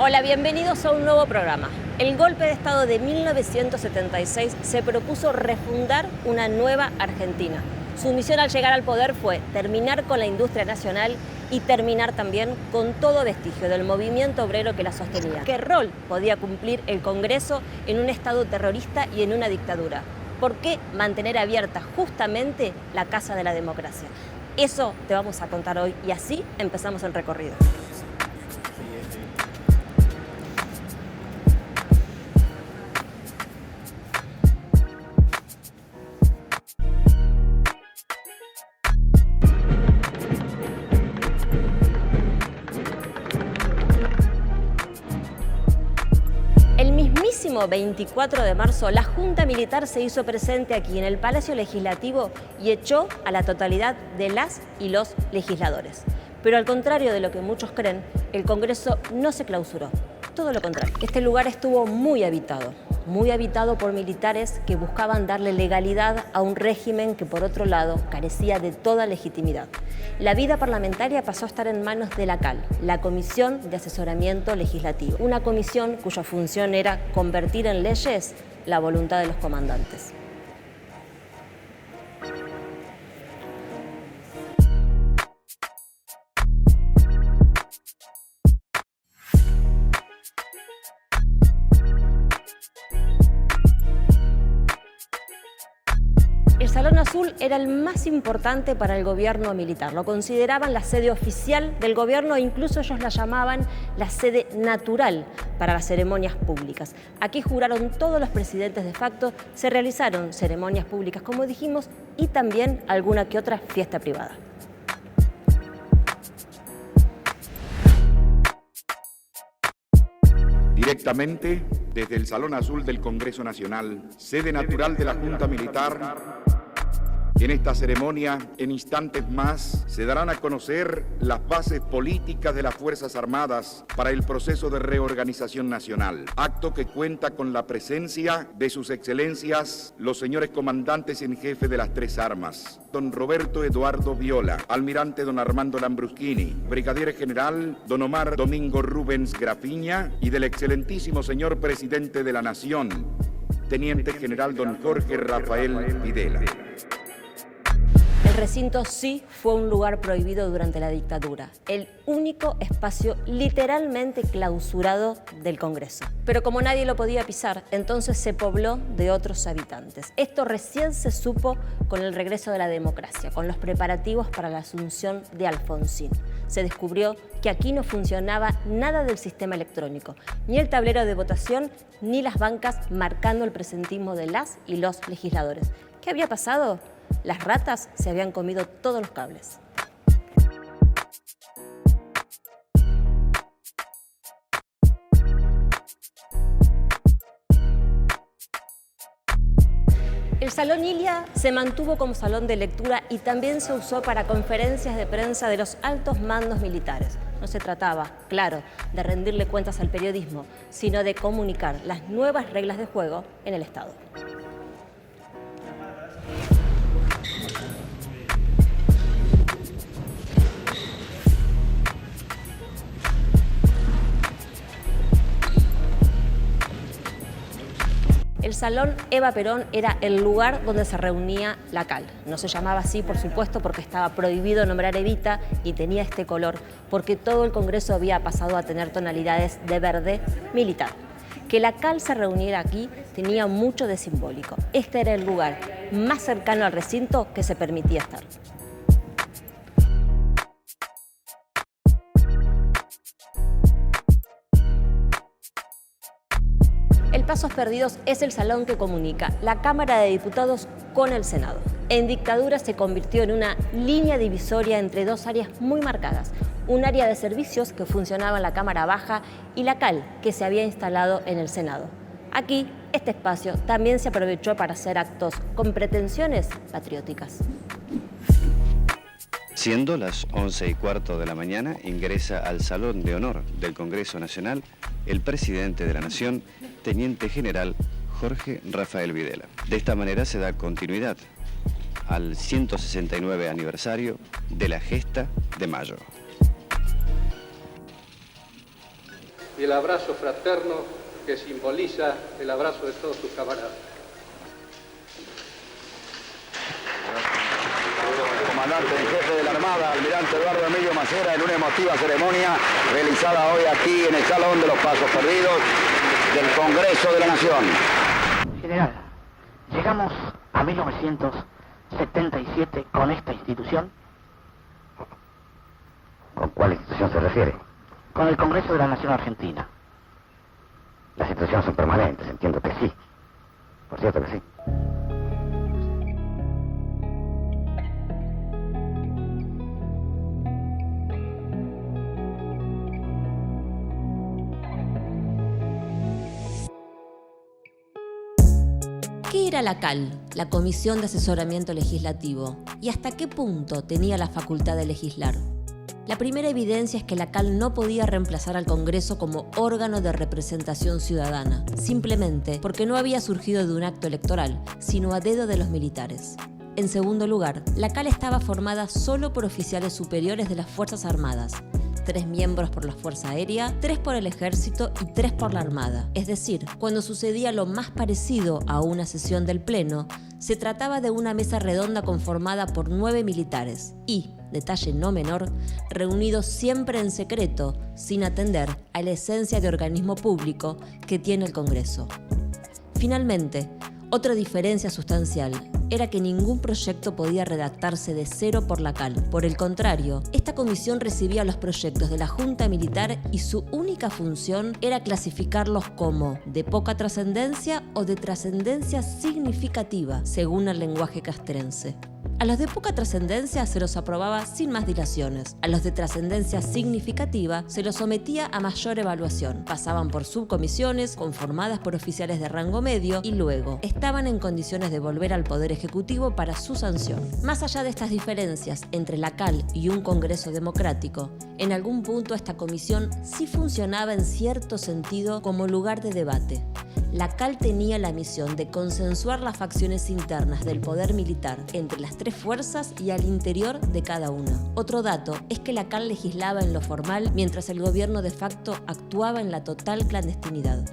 Hola, bienvenidos a un nuevo programa. El golpe de Estado de 1976 se propuso refundar una nueva Argentina. Su misión al llegar al poder fue terminar con la industria nacional y terminar también con todo vestigio del movimiento obrero que la sostenía. ¿Qué rol podía cumplir el Congreso en un Estado terrorista y en una dictadura? ¿Por qué mantener abierta justamente la Casa de la Democracia? Eso te vamos a contar hoy y así empezamos el recorrido. El mismísimo 24 de marzo, la Junta Militar se hizo presente aquí en el Palacio Legislativo y echó a la totalidad de las y los legisladores. Pero al contrario de lo que muchos creen, el Congreso no se clausuró. Todo lo contrario. Este lugar estuvo muy habitado por militares que buscaban darle legalidad a un régimen que, por otro lado, carecía de toda legitimidad. La vida parlamentaria pasó a estar en manos de la CAL, la Comisión de Asesoramiento Legislativo, una comisión cuya función era convertir en leyes la voluntad de los comandantes. El Salón Azul era el más importante para el gobierno militar. Lo consideraban la sede oficial del gobierno e incluso ellos la llamaban la sede natural para las ceremonias públicas. Aquí juraron todos los presidentes de facto, se realizaron ceremonias públicas, como dijimos, y también alguna que otra fiesta privada. Directamente desde el Salón Azul del Congreso Nacional, sede natural de la Junta Militar, en esta ceremonia, en instantes más, se darán a conocer las bases políticas de las Fuerzas Armadas para el proceso de reorganización nacional. Acto que cuenta con la presencia de sus excelencias, los señores comandantes en jefe de las tres armas. Don Roberto Eduardo Viola, almirante don Armando Lambruschini, brigadier general don Omar Domingo Rubens Grapiña y del excelentísimo señor presidente de la Nación, teniente general don Jorge Rafael Videla. El recinto sí fue un lugar prohibido durante la dictadura, el único espacio literalmente clausurado del Congreso. Pero como nadie lo podía pisar, entonces se pobló de otros habitantes. Esto recién se supo con el regreso de la democracia, con los preparativos para la asunción de Alfonsín. Se descubrió que aquí no funcionaba nada del sistema electrónico, ni el tablero de votación, ni las bancas marcando el presentismo de las y los legisladores. ¿Qué había pasado? Las ratas se habían comido todos los cables. El Salón Ilia se mantuvo como salón de lectura y también se usó para conferencias de prensa de los altos mandos militares. No se trataba, claro, de rendirle cuentas al periodismo, sino de comunicar las nuevas reglas de juego en el Estado. El Salón Eva Perón era el lugar donde se reunía la CAL. No se llamaba así, por supuesto, porque estaba prohibido nombrar Evita y tenía este color, porque todo el Congreso había pasado a tener tonalidades de verde militar. Que la CAL se reuniera aquí tenía mucho de simbólico. Este era el lugar más cercano al recinto que se permitía estar. El Pasos Perdidos es el salón que comunica la Cámara de Diputados con el Senado. En dictadura se convirtió en una línea divisoria entre dos áreas muy marcadas. Un área de servicios que funcionaba en la Cámara Baja y la CAL, que se había instalado en el Senado. Aquí, este espacio también se aprovechó para hacer actos con pretensiones patrióticas. Siendo las 11:15 de la mañana, ingresa al Salón de Honor del Congreso Nacional el presidente de la Nación, Teniente General Jorge Rafael Videla. De esta manera se da continuidad al 169 aniversario de la Gesta de Mayo. y el abrazo fraterno que simboliza el abrazo de todos sus camaradas. Comandante en jefe de la Armada, almirante Eduardo Emilio Macera, en una emotiva ceremonia realizada hoy aquí en el Salón de los Pasos Perdidos del Congreso de la Nación. General, llegamos a 1977 con esta institución. ¿Con cuál institución se refiere? Con el Congreso de la Nación Argentina. Las instituciones son permanentes, entiendo que sí. Por cierto que sí. ¿Qué era la CAL, la Comisión de Asesoramiento Legislativo, y hasta qué punto tenía la facultad de legislar? La primera evidencia es que la CAL no podía reemplazar al Congreso como órgano de representación ciudadana, simplemente porque no había surgido de un acto electoral, sino a dedo de los militares. En segundo lugar, la CAL estaba formada solo por oficiales superiores de las Fuerzas Armadas, 3 miembros por la Fuerza Aérea, 3 por el Ejército y 3 por la Armada. Es decir, cuando sucedía lo más parecido a una sesión del Pleno, se trataba de una mesa redonda conformada por 9 militares y, detalle no menor, reunidos siempre en secreto, sin atender a la esencia de organismo público que tiene el Congreso. Finalmente, otra diferencia sustancial era que ningún proyecto podía redactarse de cero por la CAL. Por el contrario, esta comisión recibía los proyectos de la Junta Militar y su única función era clasificarlos como de poca trascendencia o de trascendencia significativa, según el lenguaje castrense. A los de poca trascendencia se los aprobaba sin más dilaciones. A los de trascendencia significativa se los sometía a mayor evaluación. Pasaban por subcomisiones conformadas por oficiales de rango medio y luego estaban en condiciones de volver al Poder Ejecutivo para su sanción. Más allá de estas diferencias entre la CAL y un Congreso democrático, en algún punto esta comisión sí funcionaba en cierto sentido como lugar de debate. La CAL tenía la misión de consensuar las facciones internas del poder militar entre las 3 fuerzas y al interior de cada una. Otro dato es que la CAL legislaba en lo formal mientras el gobierno de facto actuaba en la total clandestinidad.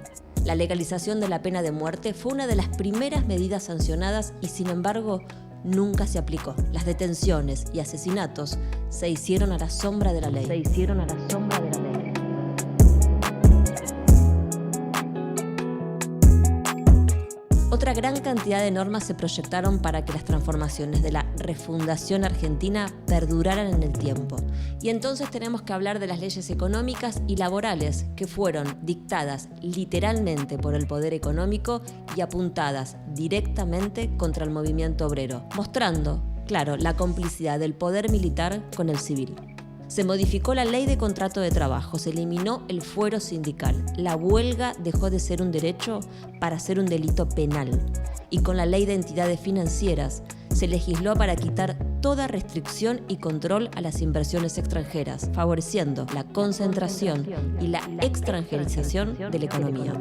La legalización de la pena de muerte fue una de las primeras medidas sancionadas y, sin embargo, nunca se aplicó. Las detenciones y asesinatos se hicieron a la sombra de la ley. Otra gran cantidad de normas se proyectaron para que las transformaciones de la refundación argentina perduraran en el tiempo. Y entonces tenemos que hablar de las leyes económicas y laborales que fueron dictadas literalmente por el poder económico y apuntadas directamente contra el movimiento obrero, mostrando, claro, la complicidad del poder militar con el civil. Se modificó la ley de contrato de trabajo, se eliminó el fuero sindical, la huelga dejó de ser un derecho para ser un delito penal y con la ley de entidades financieras se legisló para quitar toda restricción y control a las inversiones extranjeras, favoreciendo la concentración y la extranjerización de la economía.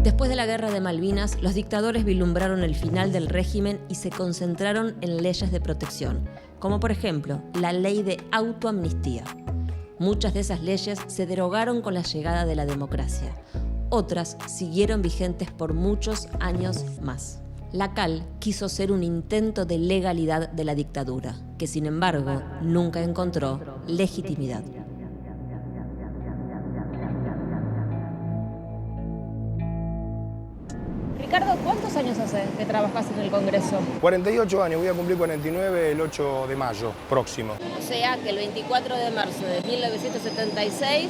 Después de la Guerra de Malvinas, los dictadores vislumbraron el final del régimen y se concentraron en leyes de protección, como por ejemplo la ley de autoamnistía. Muchas de esas leyes se derogaron con la llegada de la democracia. Otras siguieron vigentes por muchos años más. La CAL quiso ser un intento de legalidad de la dictadura, que sin embargo nunca encontró legitimidad. Ricardo, ¿cuántos años hace que trabajás en el Congreso? 48 años, voy a cumplir 49 el 8 de mayo próximo. O sea que el 24 de marzo de 1976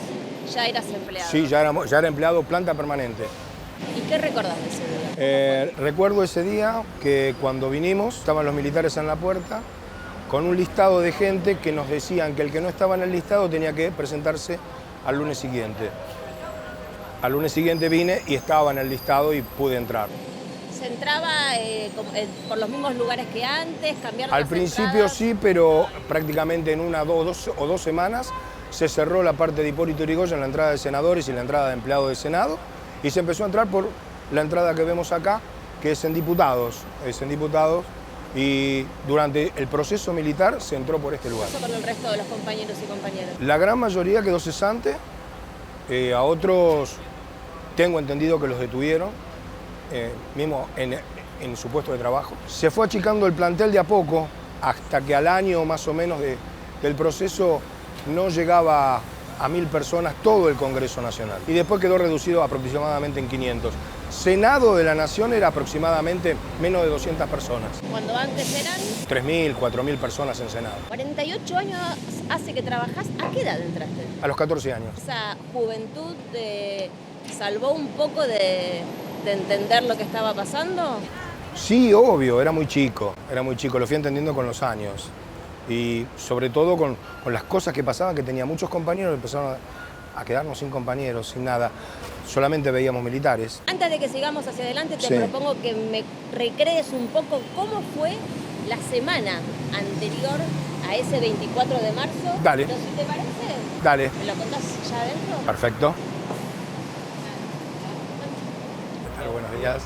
ya eras empleado. Sí, ya era empleado planta permanente. ¿Y qué recordás de ese día? Recuerdo ese día que cuando vinimos estaban los militares en la puerta con un listado de gente que nos decían que el que no estaba en el listado tenía que presentarse al lunes siguiente. Al lunes siguiente vine y estaba en el listado y pude entrar. ¿Se entraba por los mismos lugares que antes? ¿Cambiaron Al las principio entradas? sí, pero prácticamente en una, dos semanas se cerró la parte de Hipólito Yrigoyen, la entrada de senadores y la entrada de empleados de Senado, y se empezó a entrar por la entrada que vemos acá, que es en diputados. Y durante el proceso militar se entró por este lugar. ¿Qué pasó con el resto de los compañeros y compañeras? La gran mayoría quedó cesante A otros tengo entendido que los detuvieron, mismo en su puesto de trabajo. Se fue achicando el plantel de a poco, hasta que al año más o menos del proceso no llegaba a 1000 personas todo el Congreso Nacional. Y después quedó reducido aproximadamente en 500. Senado de la Nación era aproximadamente menos de 200 personas. Cuando antes eran 3.000, 4.000 personas en Senado. 48 años hace que trabajás. ¿A qué edad entraste? A los 14 años. Esa juventud te salvó un poco de entender lo que estaba pasando. Sí, obvio, era muy chico, lo fui entendiendo con los años. Y sobre todo con las cosas que pasaban, que tenía muchos compañeros, empezaron a quedarnos sin compañeros, sin nada. Solamente veíamos militares. Antes de que sigamos hacia adelante, te Sí. propongo que me recrees un poco cómo fue la semana anterior a ese 24 de marzo. Dale. Pero si te parece, Dale, ¿me lo contás ya adentro? perfecto. Buenos días.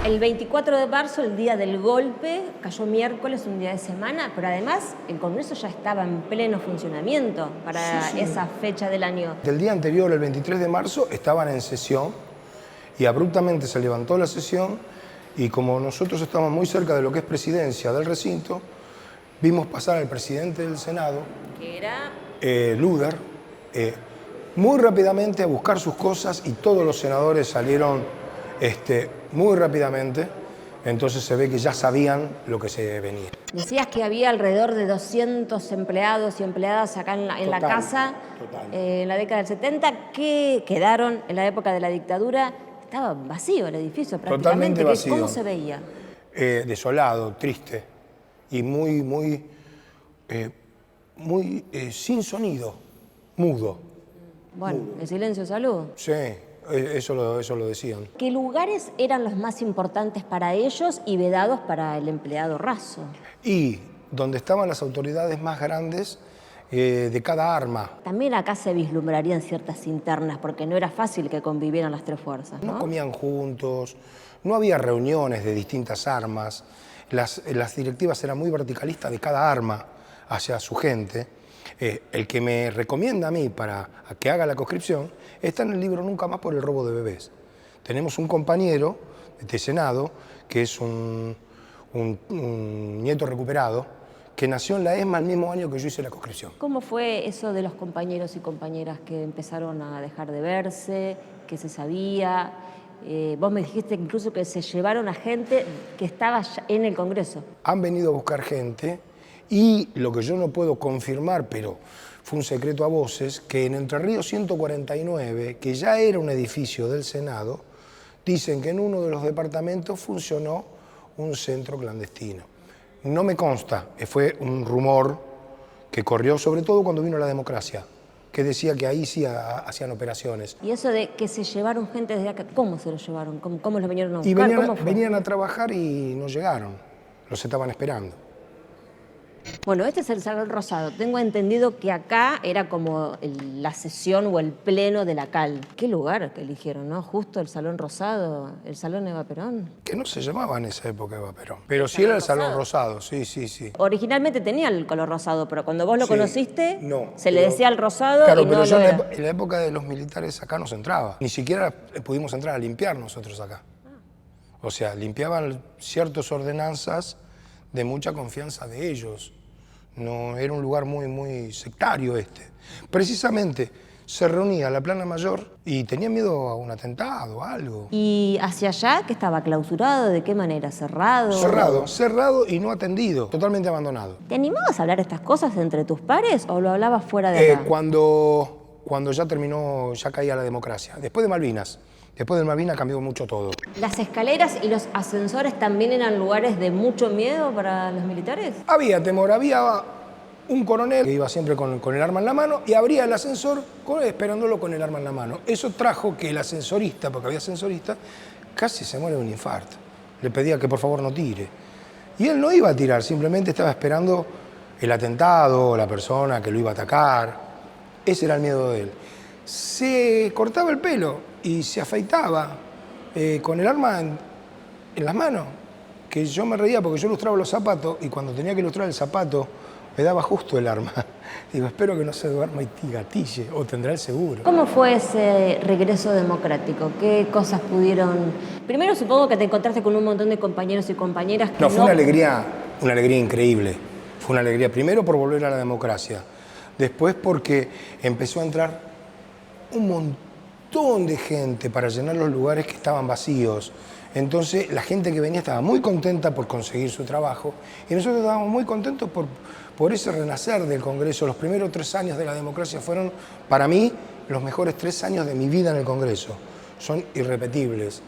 El 24 de marzo, el día del golpe, cayó miércoles, un día de semana, pero además el Congreso ya estaba en pleno funcionamiento para esa fecha del año. Del día anterior, el 23 de marzo, estaban en sesión y abruptamente se levantó la sesión y como nosotros estamos muy cerca de lo que es presidencia del recinto, vimos pasar al presidente del Senado, Que era... Luder, muy rápidamente a buscar sus cosas y todos los senadores salieron muy rápidamente. Entonces se ve que ya sabían lo que se venía. Decías que había alrededor de 200 empleados y empleadas acá en la Total, casa total. En la década del 70 que quedaron en la época de la dictadura. Estaba vacío el edificio prácticamente. Totalmente vacío. ¿Cómo se veía? Desolado, triste y muy sin sonido, mudo. Bueno, el silencio salud. Sí, eso lo decían. ¿Qué lugares eran los más importantes para ellos y vedados para el empleado raso? Y donde estaban las autoridades más grandes de cada arma. También acá se vislumbrarían ciertas internas, porque no era fácil que convivieran las tres fuerzas, No ¿no? comían juntos, no había reuniones de distintas armas, las directivas eran muy verticalistas de cada arma hacia su gente. El que me recomienda a mí para que haga la conscripción está en el libro Nunca más por el robo de bebés. Tenemos un compañero de Senado que es un nieto recuperado que nació en la ESMA el mismo año que yo hice la conscripción. ¿Cómo fue eso de los compañeros y compañeras que empezaron a dejar de verse, que se sabía? Vos me dijiste incluso que se llevaron a gente que estaba ya en el Congreso. Han venido a buscar gente y lo que yo no puedo confirmar, pero fue un secreto a voces, que en Entre Ríos 149, que ya era un edificio del Senado, dicen que en uno de los departamentos funcionó un centro clandestino. No me consta, fue un rumor que corrió sobre todo cuando vino la democracia, que decía que ahí sí hacían operaciones. Y eso de que se llevaron gente desde acá, ¿cómo se los llevaron? ¿Cómo los vinieron a buscar? Y ¿Cómo fue? venían a trabajar y no llegaron, los estaban esperando. Bueno, este es el Salón Rosado. Tengo entendido que acá era como la sesión o el pleno de la CAL. ¿Qué lugar que eligieron, no? Justo el Salón Rosado, el Salón Eva Perón. Que no se llamaba en esa época Eva Perón. Pero sí era el Salón Rosado, sí. Originalmente tenía el color rosado, pero cuando vos lo Sí, conociste, no, se le pero- decía el rosado Claro, y no pero lo yo era. en la época de los militares acá no se entraba. Ni siquiera pudimos entrar a limpiar nosotros acá. O sea, limpiaban ciertas ordenanzas de mucha confianza de ellos. No, era un lugar muy sectario este. Precisamente se reunía la plana mayor y tenía miedo a un atentado o algo. ¿Y hacia allá que estaba clausurado? ¿De qué manera? ¿Cerrado? Cerrado y no atendido, totalmente abandonado. ¿Te animabas a hablar estas cosas entre tus pares o lo hablabas fuera de acá? Cuando ya terminó, ya caía la democracia. Después de Malvinas. Después de Malvinas cambió mucho todo. ¿Las escaleras y los ascensores también eran lugares de mucho miedo para los militares? Había temor, había un coronel que iba siempre con el arma en la mano y abría el ascensor esperándolo con el arma en la mano. Eso trajo que el ascensorista, porque había ascensorista, casi se muere de un infarto. Le pedía que por favor no tire. Y él no iba a tirar, simplemente estaba esperando el atentado, la persona que lo iba a atacar. Ese era el miedo de él. Se cortaba el pelo y se afeitaba con el arma en las manos, que yo me reía porque yo lustraba los zapatos y cuando tenía que lustrar el zapato me daba justo el arma. Digo, espero que no se duerma y gatille, o tendrá el seguro. ¿Cómo fue ese regreso democrático? ¿Qué cosas pudieron...? Primero supongo que te encontraste con un montón de compañeros y compañeras que No, fue una alegría increíble. Fue una alegría primero por volver a la democracia, después porque empezó a entrar un montón de gente para llenar los lugares que estaban vacíos. Entonces la gente que venía estaba muy contenta por conseguir su trabajo y nosotros estábamos muy contentos por ese renacer del Congreso. Los primeros 3 años de la democracia fueron, para mí, los mejores 3 años de mi vida en el Congreso. Son irrepetibles,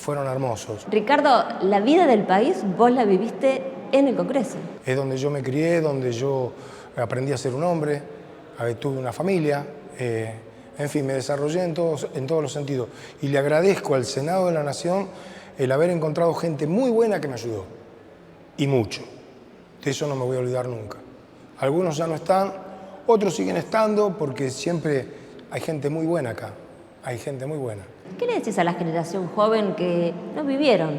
fueron hermosos. Ricardo, la vida del país vos la viviste en el Congreso. Es donde yo me crié, donde yo aprendí a ser un hombre, tuve una familia, en fin, me desarrollé en todos los sentidos. Y le agradezco al Senado de la Nación el haber encontrado gente muy buena que me ayudó, y mucho. De eso no me voy a olvidar nunca. Algunos ya no están, otros siguen estando, porque siempre hay gente muy buena acá, hay gente muy buena. ¿Qué le decís a la generación joven que no vivieron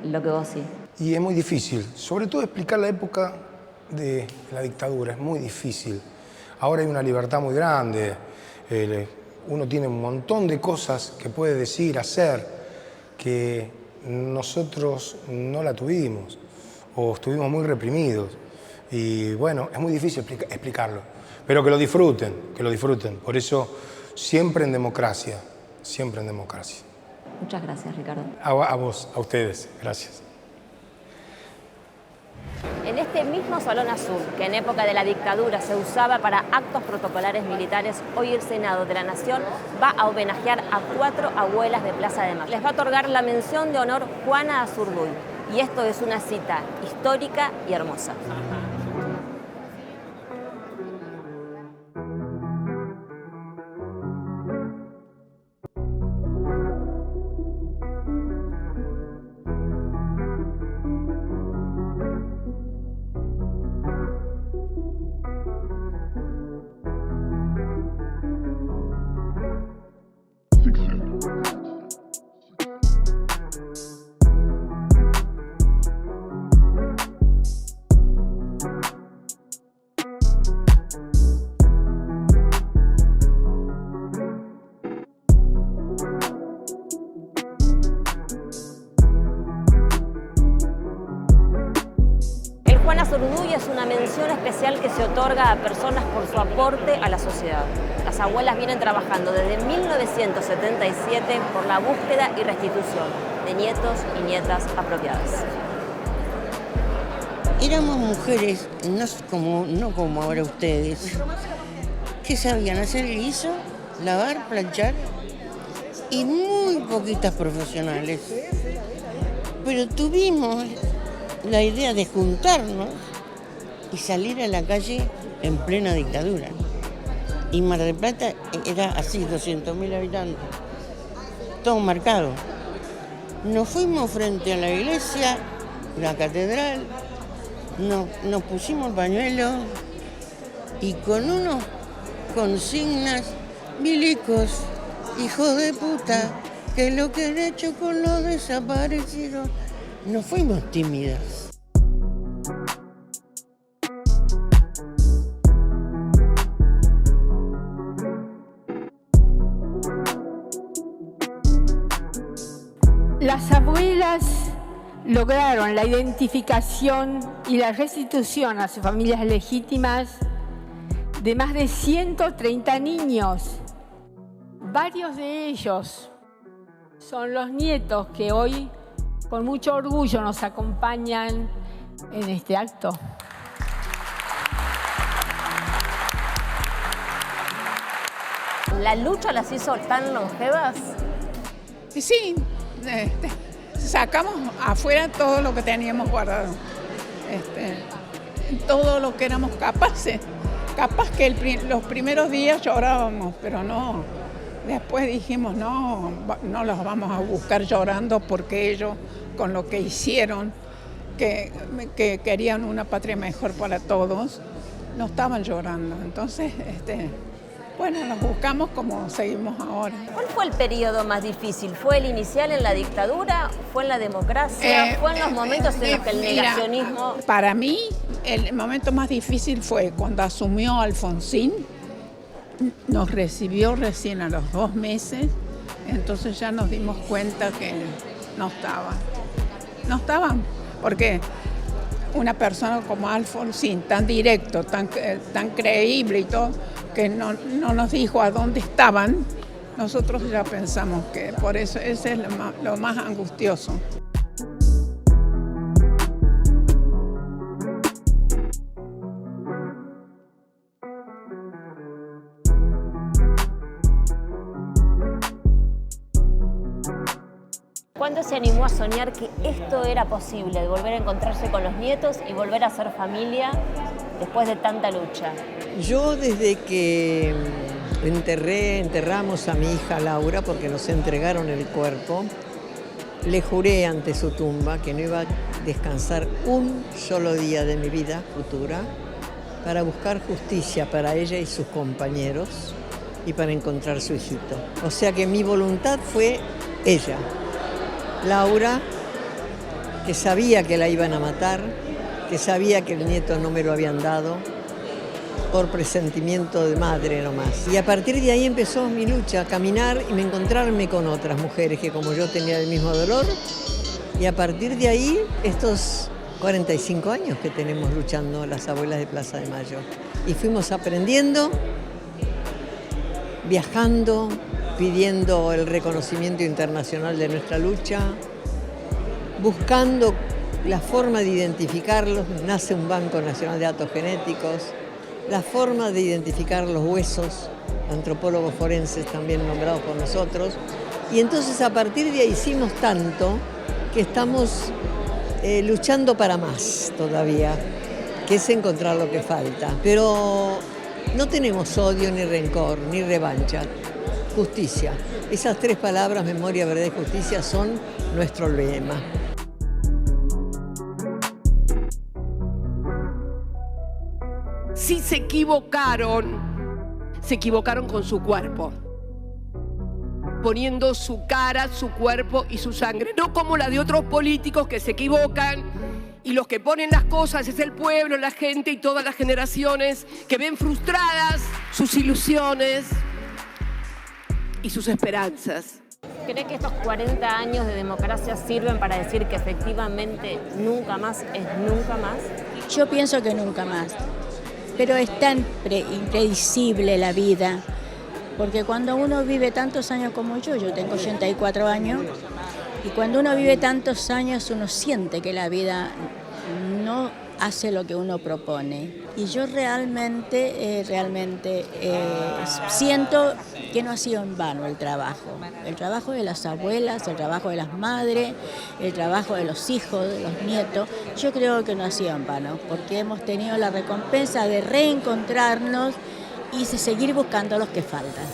lo que vos sí? Y es muy difícil, sobre todo explicar la época de la dictadura, es muy difícil. Ahora hay una libertad muy grande, uno tiene un montón de cosas que puede decir, hacer, que nosotros no la tuvimos, o estuvimos muy reprimidos. Y bueno, es muy difícil explicarlo, pero que lo disfruten, Por eso, siempre en democracia, siempre en democracia. Muchas gracias, Ricardo. A vos, a ustedes, gracias. En este mismo Salón Azul, que en época de la dictadura se usaba para actos protocolares militares, hoy el Senado de la Nación va a homenajear a 4 abuelas de Plaza de Mayo. Les va a otorgar la mención de honor Juana Azurduy. Y esto es una cita histórica y hermosa. Juana Azurduy es una mención especial que se otorga a personas por su aporte a la sociedad. Las abuelas vienen trabajando desde 1977 por la búsqueda y restitución de nietos y nietas apropiadas. Éramos mujeres, no como ahora ustedes, que sabían hacer guiso, lavar, planchar y muy poquitas profesionales. Pero tuvimos la idea de juntarnos y salir a la calle en plena dictadura. Y Mar del Plata era así, 200.000 habitantes, todo marcado. Nos fuimos frente a la iglesia, la catedral, nos pusimos pañuelos y con unos consignas, milicos, hijos de puta, que es lo que han hecho con los desaparecidos. No fuimos tímidas. Las abuelas lograron la identificación y la restitución a sus familias legítimas de más de 130 niños. Varios de ellos son los nietos que hoy con mucho orgullo nos acompañan en este acto. ¿La lucha las hizo tan longevas? Sí, sacamos afuera todo lo que teníamos guardado, todo lo que éramos capaces. Capaz que los primeros días llorábamos, pero no. Después dijimos, no los vamos a buscar llorando porque ellos, con lo que hicieron, que querían una patria mejor para todos, no estaban llorando. Entonces, bueno, los buscamos como seguimos ahora. ¿Cuál fue el periodo más difícil? ¿Fue el inicial en la dictadura? ¿Fue en la democracia? ¿Fue en los momentos en los que el negacionismo...? Para mí, El momento más difícil fue cuando asumió Alfonsín, nos recibió recién a los 2 meses, entonces ya nos dimos cuenta que no estaban, porque una persona como Alfonsín, tan directo, tan creíble y todo, que no nos dijo a dónde estaban, nosotros ya pensamos que por eso ese es lo más angustioso. ¿Cuándo se animó a soñar que esto era posible, de volver a encontrarse con los nietos y volver a ser familia después de tanta lucha? Yo desde que enterramos a mi hija Laura, porque nos entregaron el cuerpo, le juré ante su tumba que no iba a descansar un solo día de mi vida futura para buscar justicia para ella y sus compañeros y para encontrar su hijito. O sea que mi voluntad fue ella. Laura, que sabía que la iban a matar, que sabía que el nieto no me lo habían dado, por presentimiento de madre nomás. Y a partir de ahí empezó mi lucha, a caminar y encontrarme con otras mujeres que como yo tenía el mismo dolor. Y a partir de ahí, estos 45 años que tenemos luchando las abuelas de Plaza de Mayo. Y fuimos aprendiendo, viajando, pidiendo el reconocimiento internacional de nuestra lucha, buscando la forma de identificarlos. Nace un Banco Nacional de Datos Genéticos, la forma de identificar los huesos, antropólogos forenses también nombrados por nosotros. Y entonces a partir de ahí hicimos tanto que estamos luchando para más todavía, que es encontrar lo que falta. Pero no tenemos odio, ni rencor, ni revancha. Justicia. Esas 3 palabras, memoria, verdad y justicia, son nuestro lema. Si se equivocaron con su cuerpo, poniendo su cara, su cuerpo y su sangre, no como la de otros políticos que se equivocan y los que ponen las cosas es el pueblo, la gente y todas las generaciones que ven frustradas sus ilusiones y sus esperanzas. ¿Cree que estos 40 años de democracia sirven para decir que efectivamente nunca más es nunca más? Yo pienso que nunca más, pero es tan impredecible la vida, porque cuando uno vive tantos años como yo tengo 84 años, y cuando uno vive tantos años uno siente que la vida no hace lo que uno propone. Y yo realmente siento que no ha sido en vano el trabajo de las abuelas, el trabajo de las madres, el trabajo de los hijos, de los nietos. Yo creo que no ha sido en vano, porque hemos tenido la recompensa de reencontrarnos y de seguir buscando a los que faltan.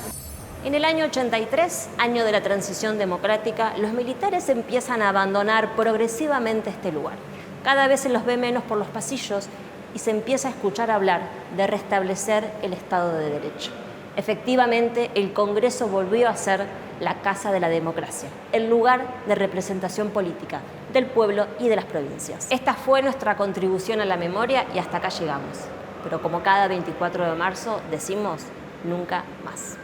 En el año 83, año de la transición democrática, los militares empiezan a abandonar progresivamente este lugar. Cada vez se los ve menos por los pasillos y se empieza a escuchar hablar de restablecer el Estado de Derecho. Efectivamente, el Congreso volvió a ser la casa de la democracia, el lugar de representación política del pueblo y de las provincias. Esta fue nuestra contribución a la memoria y hasta acá llegamos. Pero como cada 24 de marzo decimos, nunca más.